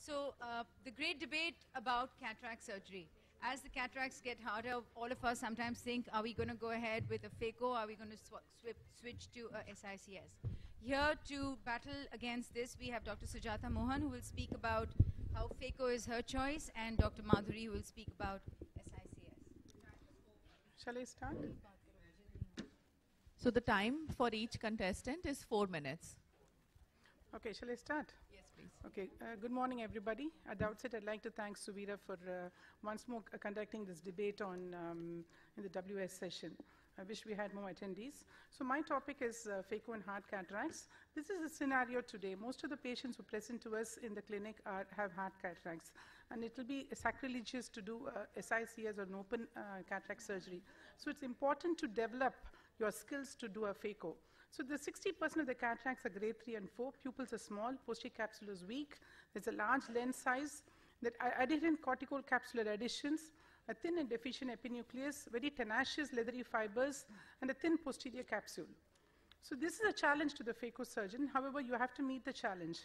So the great debate about cataract surgery. As the cataracts get harder, all of us sometimes think, are we going to go ahead with a phaco? Are we going to switch to a SICS? Here to battle against this, we have Dr. Sujata Mohan, who will speak about how phaco is her choice, and Dr. Madhuri, who will speak about SICS. Shall I start? So the time for each contestant is 4 minutes. Okay, shall I start? Yes, please. Okay, good morning, everybody. At the outset, I'd like to thank Suvira for once more conducting this debate on in the WS session. I wish we had more attendees. So my topic is phaco and hard cataracts. This is a scenario today. Most of the patients who present to us in the clinic have hard cataracts, and it will be sacrilegious to do SICS or an open cataract surgery. So it's important to develop your skills to do a phaco. So the 60% of the cataracts are grade 3 and 4. Pupils are small, posterior capsule is weak. There's a large lens size. That adherent cortical capsular adhesions, a thin and deficient epinucleus, very tenacious leathery fibers, and a thin posterior capsule. So this is a challenge to the phaco surgeon. However, you have to meet the challenge.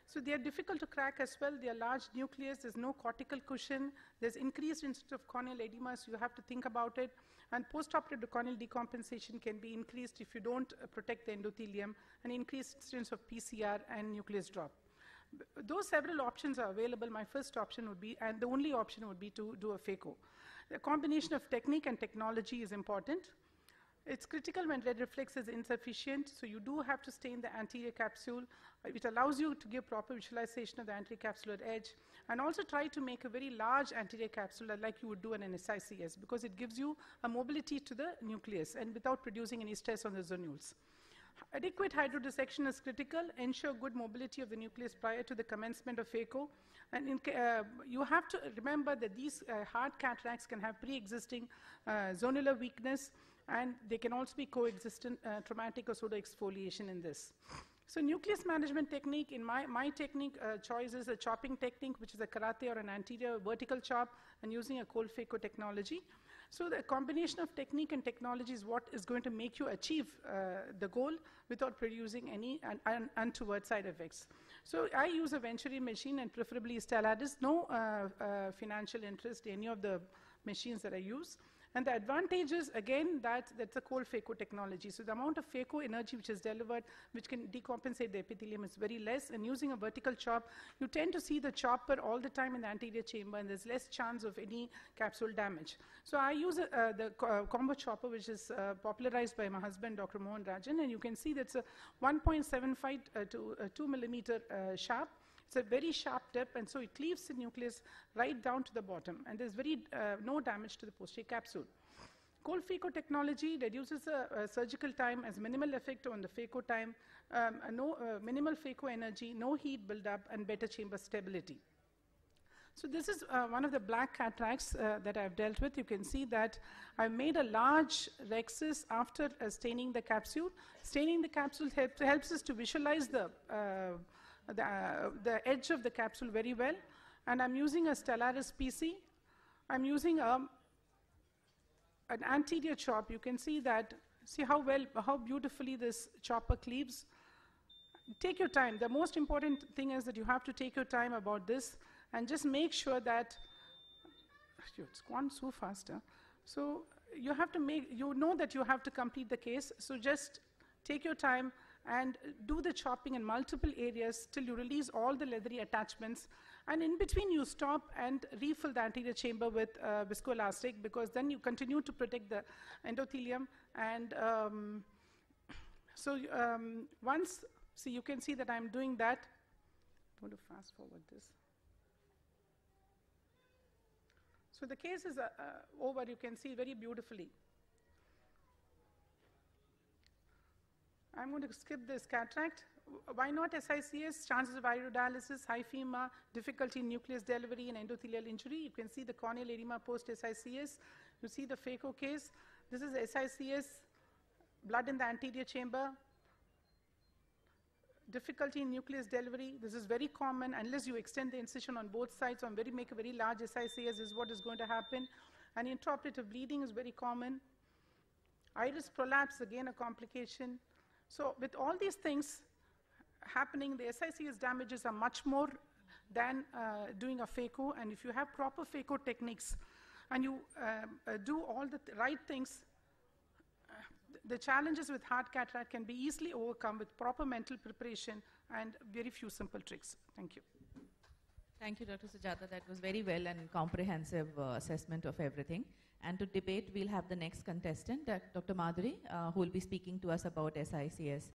So they are difficult to crack as well. They are large nucleus. There's no cortical cushion. There's increased incidence of corneal edema, so you have to think about it. And postoperative corneal decompensation can be increased if you don't protect the endothelium, and increased incidence of PCR and nucleus drop. Those several options are available. My first option would be, and the only option would be to do a phaco. The combination of technique and technology is important. It's critical when red reflex is insufficient, so you do have to stain the anterior capsule. It allows you to give proper visualization of the anterior capsular edge, and also try to make a very large anterior capsule like you would do in an SICS, because it gives you a mobility to the nucleus and without producing any stress on the zonules. Adequate hydrodissection is critical. Ensure good mobility of the nucleus prior to the commencement of phaco. And you have to remember that these hard cataracts can have pre-existing zonular weakness, and they can also be coexistent traumatic or pseudoexfoliation in this. So nucleus management technique, in my technique choice is a chopping technique, which is a karate or an anterior vertical chop, and using a cold phaco technology. So the combination of technique and technology is what is going to make you achieve the goal without producing any untoward side effects. So I use a Venturi machine, and preferably Stellaris. No financial interest in any of the machines that I use. And the advantage is, again, that's a cold phaco technology. So the amount of phaco energy which is delivered, which can decompensate the epithelium, is very less. And using a vertical chop, you tend to see the chopper all the time in the anterior chamber, and there's less chance of any capsule damage. So I use the combo chopper, which is popularized by my husband, Dr. Mohan Rajan. And you can see that's a 1.75 to 2 millimeter sharp. It's a very sharp tip, and so it cleaves the nucleus right down to the bottom, and there's no damage to the posterior capsule. Cold phaco technology reduces the surgical time, as minimal effect on the phaco time, minimal phaco energy, no heat buildup, and better chamber stability. So this is one of the black cataracts that I've dealt with. You can see that I've made a large rhexis after staining the capsule. Staining the capsule helps us to visualize the edge of the capsule very well. And I'm using a Stellaris PC. I'm using an anterior chop. You can see that, see how beautifully this chopper cleaves. Take your time. The most important thing is that you have to take your time about this, and just make sure that, it's gone so fast. So you have to know that you have to complete the case. So just take your time and do the chopping in multiple areas till you release all the leathery attachments. And in between, you stop and refill the anterior chamber with viscoelastic, because then you continue to protect the endothelium. And see, you can see that I'm doing that. I'm going to fast forward this. So the case is over. You can see very beautifully. I'm going to skip this cataract. Why not SICS? Chances of iridodialysis, high FEMA, difficulty in nucleus delivery, and endothelial injury. You can see the corneal edema post-SICS. You see the phaco case. This is SICS, blood in the anterior chamber, difficulty in nucleus delivery. This is very common unless you extend the incision on both sides or make a very large SICS. This is what is going to happen. And intraoperative bleeding is very common. Iris prolapse, again a complication. So with all these things happening, the SICS damages are much more than doing a phaco. And if you have proper phaco techniques and you do all the right things, the challenges with hard cataract can be easily overcome with proper mental preparation and very few simple tricks. Thank you. Thank you, Dr. Sujata. That was very well and comprehensive assessment of everything. And to debate, we'll have the next contestant, Dr. Madhuri, who will be speaking to us about SICS.